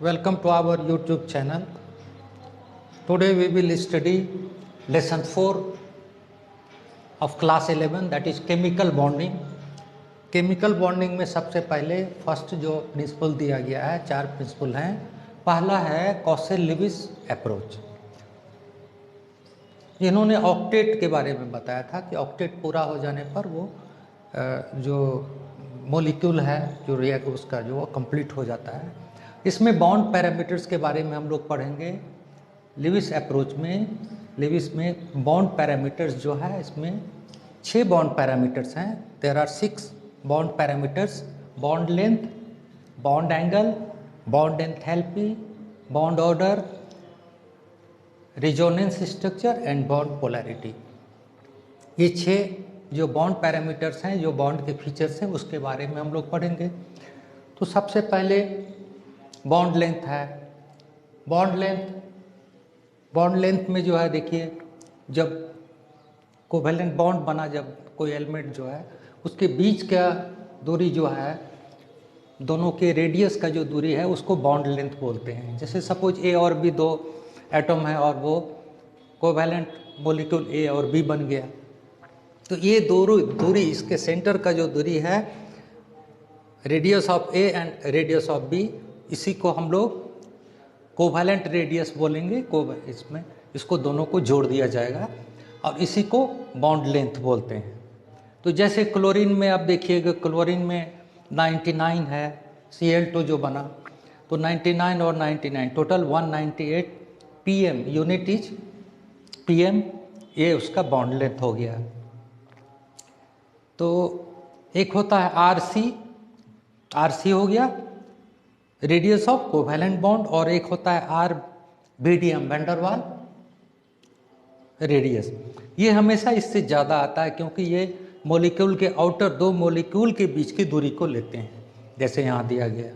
Welcome to our YouTube channel. Today we will study lesson 4 of class 11, that is chemical bonding. Chemical bonding में सबसे पहले first जो principal दिया गया है, 4 प्रिंसिपल हैं। पहला है कॉसेल लिविस अप्रोच, जिन्होंने ऑक्टेट के बारे में बताया था कि ऑक्टेट पूरा हो जाने पर वो जो मॉलिक्यूल है जो रिएक्ट उसका जो कंप्लीट हो जाता है। इसमें बॉन्ड पैरामीटर्स के बारे में हम लोग पढ़ेंगे। लिविस अप्रोच में बॉन्ड पैरामीटर्स जो है, इसमें 6 बॉन्ड पैरामीटर्स हैं। There are 6 bond parameters: bond length, bond angle, bond enthalpy, bond order, resonance structure and bond polarity. ये 6 जो बॉन्ड पैरामीटर्स हैं, जो बॉन्ड के फीचर्स हैं, उसके बारे में हम लोग पढ़ेंगे। तो सबसे पहले बॉन्ड लेंथ है। बॉन्ड लेंथ में जो है, देखिए, जब कोवेलेंट बॉन्ड बना, जब कोई एलिमेंट जो है उसके बीच का दूरी जो है, दोनों के रेडियस का जो दूरी है, उसको बॉन्ड लेंथ बोलते हैं। जैसे सपोज ए और बी 2 एटम है और वो कोवेलेंट मॉलिक्यूल ए और बी बन गया, तो ये दूरी इसके सेंटर का जो दूरी है, radius of A and radius of B, इसी को हम लोग कोवेलेंट रेडियस बोलेंगे। इसमें इसको दोनों को जोड़ दिया जाएगा और इसी को बॉन्ड लेंथ बोलते हैं। तो जैसे क्लोरीन में आप देखिएगा, क्लोरीन में 99 है, Cl2 जो बना, तो 99 और 99 total 198 pm, unit is pm, ये उसका बॉन्ड लेंथ हो गया। तो एक होता है RC हो गया, रेडियस ऑफ कोवेलेंट बॉन्ड, और एक होता है RBDM, वैन वाल रेडियस। ये हमेशा इससे ज़्यादा आता है क्योंकि ये मॉलिक्यूल के आउटर 2 मॉलिक्यूल के बीच की दूरी को लेते हैं, जैसे यहाँ दिया गया।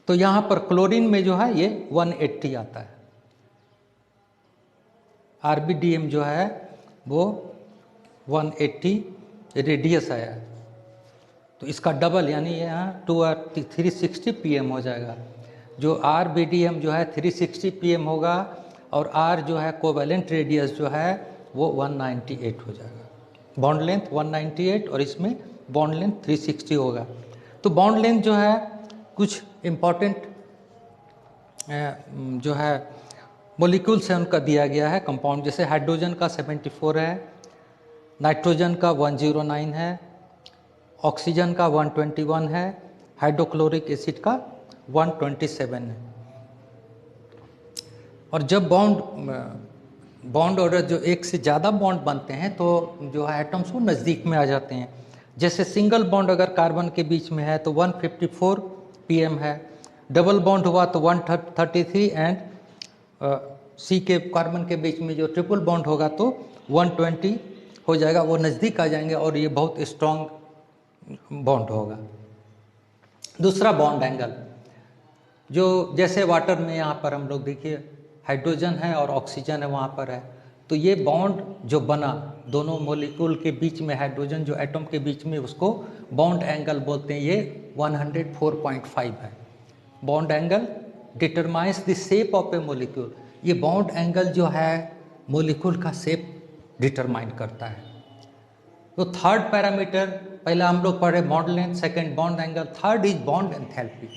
तो यहाँ पर क्लोरीन में जो है ये 180 आता है, RBDM जो है वो 180 रेडियस आया, तो इसका डबल यानी यहाँ 360 pm हो जाएगा। जो RBDM जो है 360 pm होगा और R जो है कोवेलेंट रेडियस जो है वो 198 हो जाएगा। बॉन्ड लेंथ 198 और इसमें बॉन्ड लेंथ 360 होगा। तो बॉन्ड लेंथ जो है कुछ इम्पॉर्टेंट जो है मॉलिक्यूल से उनका दिया गया है कंपाउंड। जैसे हाइड्रोजन का 74 है, नाइट्रोजन का 109 है, ऑक्सीजन का 121 है, हाइड्रोक्लोरिक एसिड का 127 है। और जब बॉन्ड ऑर्डर जो एक से ज़्यादा बॉन्ड बनते हैं तो जो है एटम्स वो नज़दीक में आ जाते हैं। जैसे सिंगल बॉन्ड अगर कार्बन के बीच में है तो 154 pm है, डबल बॉन्ड हुआ तो 133, एंड सी के कार्बन के बीच में जो ट्रिपल बॉन्ड होगा तो 120 हो जाएगा, वो नज़दीक आ जाएंगे और ये बहुत स्ट्रॉन्ग बॉन्ड होगा। दूसरा बॉन्ड एंगल, जो जैसे वाटर में यहाँ पर हम लोग देखिए हाइड्रोजन है और ऑक्सीजन है, वहाँ पर है, तो ये बॉन्ड जो बना दोनों मॉलिक्यूल के बीच में, हाइड्रोजन जो एटम के बीच में, उसको बॉन्ड एंगल बोलते हैं। ये 104.5 है। Bond angle determines the shape of A molecule. ये बॉन्ड एंगल जो है मॉलिक्यूल का शेप डिटरमाइन करता है। तो थर्ड पैरामीटर, पहला हम लोग पढ़े bond length, second bond angle, third is bond enthalpy.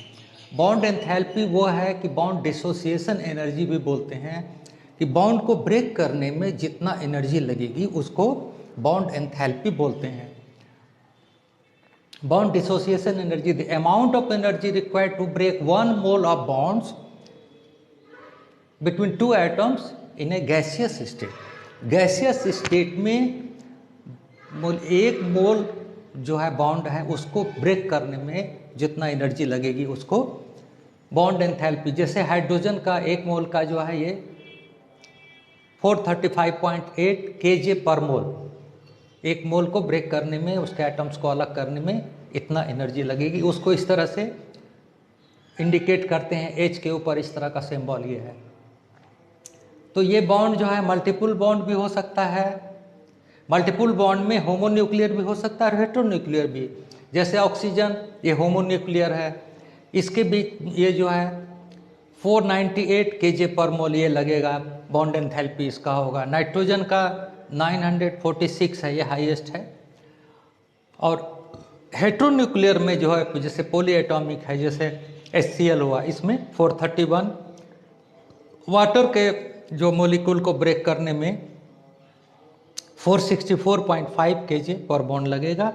Bond enthalpy वो है कि बॉन्ड डिसोसिएशन एनर्जी भी बोलते हैं, कि बॉन्ड को ब्रेक करने में जितना एनर्जी लगेगी उसको बॉन्ड एंथैल्पी बोलते हैं। Bond dissociation energy, the amount of energy required to break 1 mole of bonds between 2 atoms in a gaseous state. Gaseous state में 1 मोल जो है बॉन्ड है उसको ब्रेक करने में जितना एनर्जी लगेगी उसको बॉन्ड एंथैल्पी। जैसे हाइड्रोजन का 1 मोल का जो है ये 435.8 kJ पर मोल, 1 मोल को ब्रेक करने में, उसके एटम्स को अलग करने में इतना एनर्जी लगेगी। उसको इस तरह से इंडिकेट करते हैं, H के ऊपर इस तरह का सिंबल ये है। तो ये बॉन्ड जो है मल्टीपल बॉन्ड भी हो सकता है, मल्टीपल बॉन्ड में होमोन्यूक्लियर भी हो सकता है और हेटेरोन्यूक्लियर भी। जैसे ऑक्सीजन ये होमोन्यूक्लियर है, इसके बीच ये जो है 498 kJ पर मोल ये लगेगा, बॉन्ड एंथैल्पी इसका होगा। नाइट्रोजन का 946 है, ये हाईएस्ट है। और हेट्रोन्यूक्लियर में जो है जैसे पॉली एटॉमिक है, जैसे HCl हुआ, इसमें 431। वाटर के जो मॉलिक्यूल को ब्रेक करने में 464.5 kJ पर बॉन्ड लगेगा।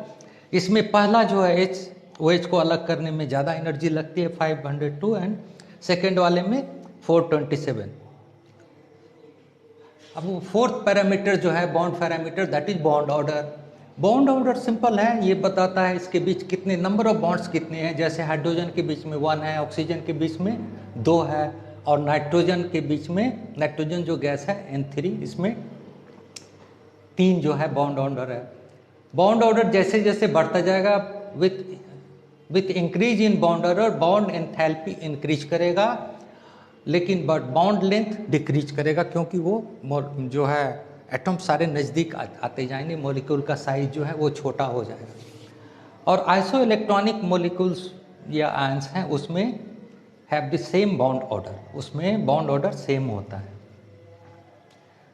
इसमें पहला जो है H, वो H को अलग करने में ज़्यादा एनर्जी लगती है 502, एंड सेकेंड वाले में 427। अब वो फोर्थ पैरामीटर जो है bond parameter, that is bond order. Bond order simple है, ये बताता है इसके बीच कितने नंबर ऑफ बॉन्ड्स कितने हैं। जैसे हाइड्रोजन के बीच में 1 है, ऑक्सीजन के बीच में 2 है, और नाइट्रोजन के बीच में, नाइट्रोजन जो गैस है N3, इसमें 3 जो है बॉन्ड ऑर्डर है। बॉन्ड ऑर्डर जैसे जैसे बढ़ता जाएगा with increase in bond order, bond enthalpy increase करेगा, लेकिन बॉन्ड लेंथ डिक्रीज करेगा, क्योंकि वो जो है एटम सारे नज़दीक आते जाएंगे, मॉलिक्यूल का साइज जो है वो छोटा हो जाएगा। और आइसो इलेक्ट्रॉनिक मॉलिक्यूल्स या आयंस हैं, उसमें have the same bond order, उसमें बॉन्ड ऑर्डर सेम होता है।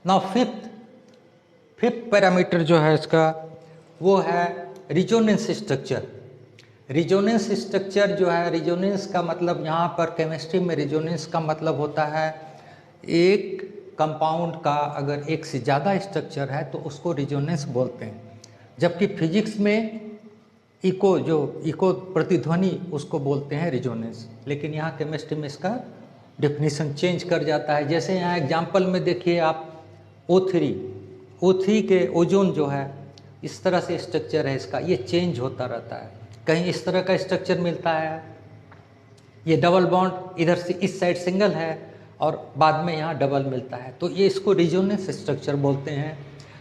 नाउ फिफ्थ पैरामीटर जो है इसका, वो है रिजोनेंस स्ट्रक्चर। रिजोनेंस स्ट्रक्चर जो है, रिजोनेंस का मतलब यहाँ पर केमिस्ट्री में रिजोनेंस का मतलब होता है एक कंपाउंड का अगर एक से ज़्यादा स्ट्रक्चर है तो उसको रिजोनेंस बोलते हैं, जबकि फिजिक्स में इको प्रतिध्वनि उसको बोलते हैं रिजोनेंस। लेकिन यहाँ केमिस्ट्री में इसका डेफिनेशन चेंज कर जाता है। जैसे यहाँ एग्जाम्पल में देखिए आप O3 के ओजोन जो है, इस तरह से स्ट्रक्चर है इसका, ये चेंज होता रहता है। कहीं इस तरह का स्ट्रक्चर मिलता है, ये डबल बॉन्ड इधर से इस साइड सिंगल है और बाद में यहाँ डबल मिलता है, तो ये इसको रिजोनेंस स्ट्रक्चर बोलते हैं।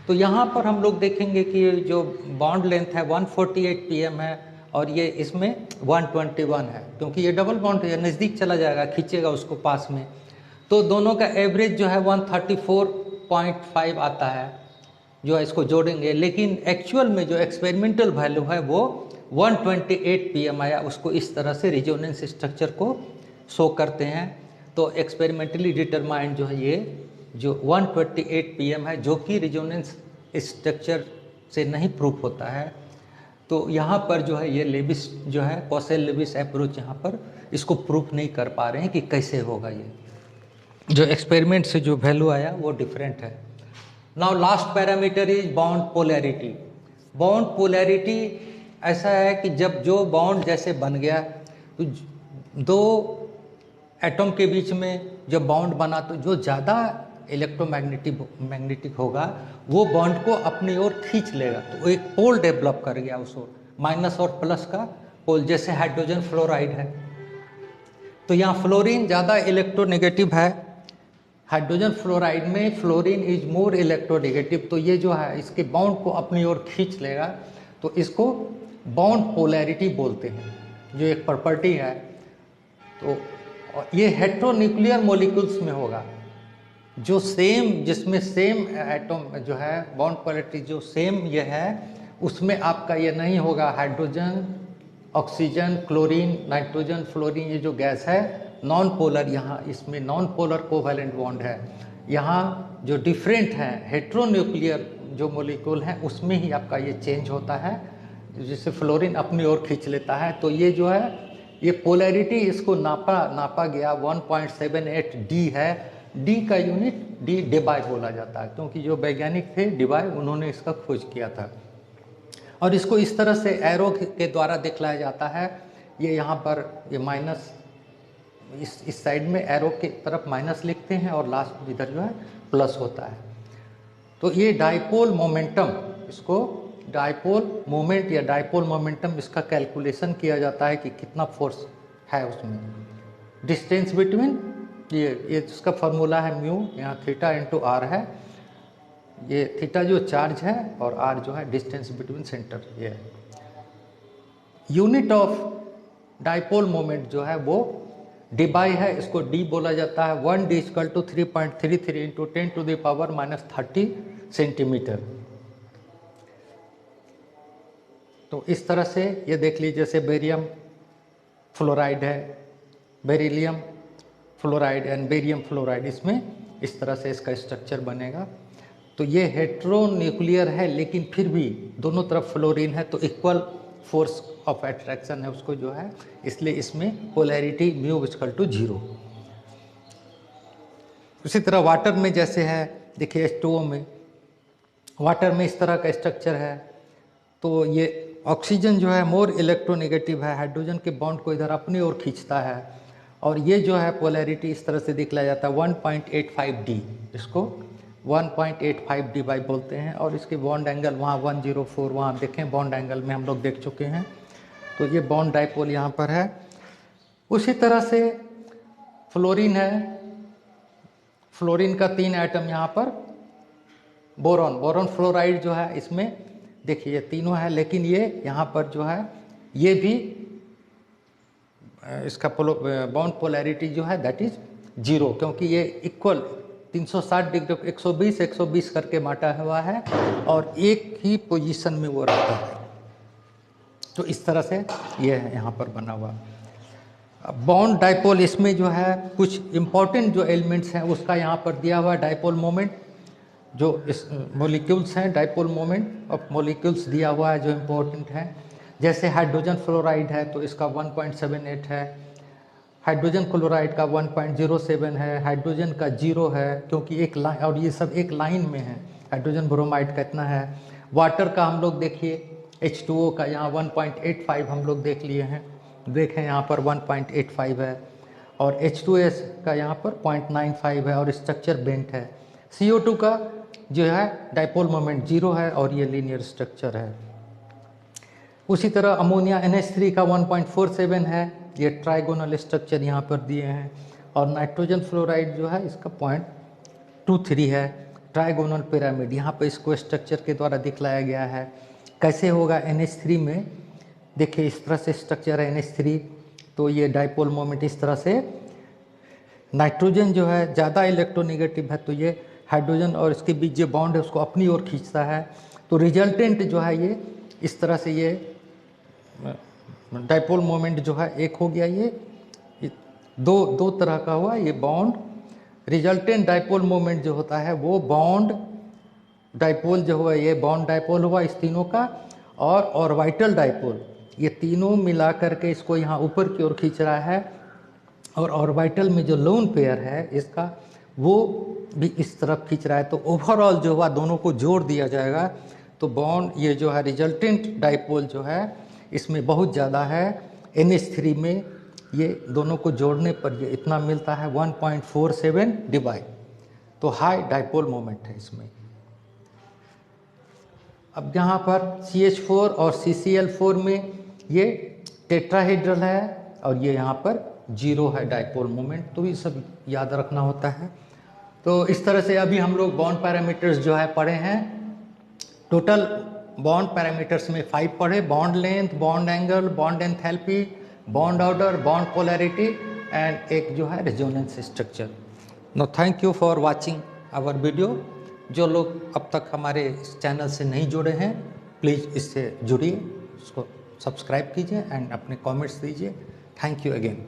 तो यहाँ पर हम लोग देखेंगे कि जो बॉन्ड लेंथ है 148 pm है, और ये इसमें 121 है, क्योंकि ये डबल बॉन्ड है, नज़दीक चला जाएगा, खींचेगा उसको पास में। तो दोनों का एवरेज जो है 134.5 आता है, जो है इसको जोड़ेंगे। लेकिन एक्चुअल में जो एक्सपेरिमेंटल वैल्यू है वो 128 pm आया, उसको इस तरह से रिजोनेंस स्ट्रक्चर को शो करते हैं। तो एक्सपेरिमेंटली डिटरमाइंड जो है ये जो 128 pm है, जो कि रिजोनेंस स्ट्रक्चर से नहीं प्रूफ होता है। तो यहाँ पर जो है ये लेविस जो है कॉसेल लेविस अप्रोच यहाँ पर इसको प्रूफ नहीं कर पा रहे हैं कि कैसे होगा। ये जो एक्सपेरिमेंट से जो वैल्यू आया वो डिफरेंट है। Now last parameter is bond polarity. Bond polarity ऐसा है कि जब जो बॉन्ड जैसे बन गया, तो दो एटम के बीच में जब बॉन्ड बना, तो जो ज़्यादा मैग्नेटिक होगा वो बॉन्ड को अपनी ओर खींच लेगा। तो एक पोल डेवलप कर गया उस ओर, माइनस और प्लस का पोल, जैसे हाइड्रोजन फ्लोराइड है। तो यहाँ फ्लोरीन ज़्यादा इलेक्ट्रोनेगेटिव है, हाइड्रोजन फ्लोराइड में फ्लोरीन इज मोर इलेक्ट्रोनेगेटिव। तो ये जो है इसके बॉन्ड को अपनी ओर खींच लेगा, तो इसको बॉन्ड पोलैरिटी बोलते हैं, जो एक प्रॉपर्टी है। तो ये हेट्रोन्यूक्लियर मॉलिक्यूल्स में होगा, जो सेम, जिसमें सेम एटम जो है बॉन्ड पोलैरिटी जो सेम ये है, उसमें आपका ये नहीं होगा। Hydrogen, oxygen, chlorine, nitrogen, fluorine, ये जो गैस है नॉन पोलर, यहाँ इसमें नॉन पोलर कोवैलेंट बॉन्ड है। यहाँ जो डिफरेंट है हेट्रोन्यूक्लियर जो मॉलिक्यूल है, उसमें ही आपका ये चेंज होता है, जिससे फ्लोरीन अपनी ओर खींच लेता है। तो ये जो है ये पोलैरिटी, इसको नापा गया 1.78 डी है। डी का यूनिट डी डेबाय बोला जाता है, क्योंकि जो वैज्ञानिक थे डेबाय, उन्होंने इसका खोज किया था। और इसको इस तरह से एरो के द्वारा दिखलाया जाता है। ये यहाँ पर ये माइनस, इस साइड में एरो के तरफ माइनस लिखते हैं और लास्ट में इधर जो है प्लस होता है। तो ये डाइपोल मोमेंटम, इसको डाइपोल मोमेंट या डाइपोल मोमेंटम, इसका कैलकुलेशन किया जाता है कि कितना फोर्स है उसमें। डिस्टेंस बिटवीन, ये इसका फॉर्मूला है म्यू, यहाँ थीटा इंटू आर है। ये थीटा जो चार्ज है और आर जो है डिस्टेंस बिटवीन सेंटर। ये है यूनिट ऑफ डाइपोल मोमेंट जो है वो डिबाई है, इसको डी बोला जाता है। 1 D equal to 3.33 into 10⁻⁻30 centimetre. तो इस तरह से ये देख लीजिए, जैसे बेरियम फ्लोराइड है, beryllium fluoride and barium fluoride, इसमें इस तरह से इसका स्ट्रक्चर बनेगा। तो ये हेट्रोन्यूक्लियर है, लेकिन फिर भी दोनों तरफ फ्लोरीन है, तो इक्वल फोर्स ऑफ अट्रैक्शन है उसको जो है, इसलिए इसमें पोलैरिटी म्यू इक्वल टू 0। उसी तरह वाटर में जैसे है, देखिए H2O में, वाटर में इस तरह का स्ट्रक्चर है। तो ये ऑक्सीजन जो है मोर इलेक्ट्रोनेगेटिव है, हाइड्रोजन के बॉन्ड को इधर अपनी ओर खींचता है, और ये जो है पोलैरिटी इस तरह से दिखलाया जाता है 1.85D, इसको 1.85D बोलते हैं। और इसके बॉन्ड एंगल वहाँ 104, वहाँ देखें बॉन्ड एंगल में हम लोग देख चुके हैं। तो ये बॉन्ड डाइपोल यहाँ पर है। उसी तरह से फ्लोरीन है, फ्लोरीन का 3 एटम यहाँ पर, बोरॉन फ्लोराइड जो है इसमें देखिए ये तीनों है, लेकिन ये यहाँ पर जो है ये भी इसका बॉन्ड पोलैरिटी जो है दैट इज 0, क्योंकि ये इक्वल 360 डिग्री 120 करके बांटा हुआ है और एक ही पोजीशन में वो रहता है। तो इस तरह से ये है यहाँ पर बना हुआ बॉन्ड डाइपोल। इसमें जो है कुछ इम्पॉर्टेंट जो एलिमेंट्स हैं उसका यहाँ पर दिया हुआ डाइपोल मोमेंट, जो इस मॉलिक्यूल्स हैं, डाइपोल मोमेंट ऑफ मॉलिक्यूल्स दिया हुआ है जो इम्पोर्टेंट है। जैसे हाइड्रोजन फ्लोराइड है तो इसका 1.78 है, हाइड्रोजन क्लोराइड का 1.07 है, हाइड्रोजन का 0 है क्योंकि एक लाइन, और ये सब एक लाइन में है। हाइड्रोजन ब्रोमाइड का इतना है। वाटर का हम लोग देखिए H2O का यहाँ 1.85 हम लोग देख लिए हैं, देखें यहाँ पर 1.85 है, और H2S का यहाँ पर 0.95 है और स्ट्रक्चर बेंट है। CO2 का जो है डाइपोल मोमेंट 0 है और ये लीनियर स्ट्रक्चर है। उसी तरह अमोनिया NH3 का 1.47 है, ये ट्राइगोनल स्ट्रक्चर यहाँ पर दिए हैं। और नाइट्रोजन फ्लोराइड जो है इसका 0.23 है, ट्राइगोनल पिरामिड, यहाँ पर इसको स्ट्रक्चर के द्वारा दिखलाया गया है। कैसे होगा NH3 में, देखिए इस तरह से स्ट्रक्चर है NH3, तो ये डाइपोल मोमेंट इस तरह से, नाइट्रोजन जो है ज़्यादा इलेक्ट्रोनेगेटिव है तो ये हाइड्रोजन और इसके बीच जो बॉन्ड है उसको अपनी ओर खींचता है। तो रिजल्टेंट जो है ये इस तरह से ये डाइपोल मोमेंट जो है एक हो गया, ये दो तरह का हुआ ये बॉन्ड। रिजल्टेंट डाइपोल मोमेंट जो होता है वो बॉन्ड डाइपोल जो हुआ, ये बॉन्ड डाइपोल हुआ इस तीनों का, और ऑर्बिटल डाइपोल, ये तीनों मिला करके इसको यहाँ ऊपर की ओर खींच रहा है। और ऑर्बिटल में जो लोन पेयर है इसका वो भी इस तरफ खींच रहा है। तो ओवरऑल जो हुआ दोनों को जोड़ दिया जाएगा तो बॉन्ड ये जो है रिजल्टेंट डाइपोल जो है इसमें बहुत ज़्यादा है। NH3 में ये दोनों को जोड़ने पर ये इतना मिलता है 1.47 डिवाइड, तो हाई डाइपोल मोमेंट है इसमें। अब यहाँ पर CH4 और CCl4 में ये टेट्राहेड्रल है और ये यहाँ पर 0 है डाइपोल मोमेंट, तो ये सब याद रखना होता है। तो इस तरह से अभी हम लोग बॉन्ड पैरामीटर्स जो है पढ़े हैं। टोटल बॉन्ड पैरामीटर्स में 5 पढ़े, bond length, bond angle, bond enthalpy, bond order, bond polarity and एक जो है resonance structure. No thank you for watching our video. जो लोग अब तक हमारे इस चैनल से नहीं जुड़े हैं प्लीज़ इससे जुड़िए, उसको सब्सक्राइब कीजिए एंड अपने कमेंट्स दीजिए। Thank you again.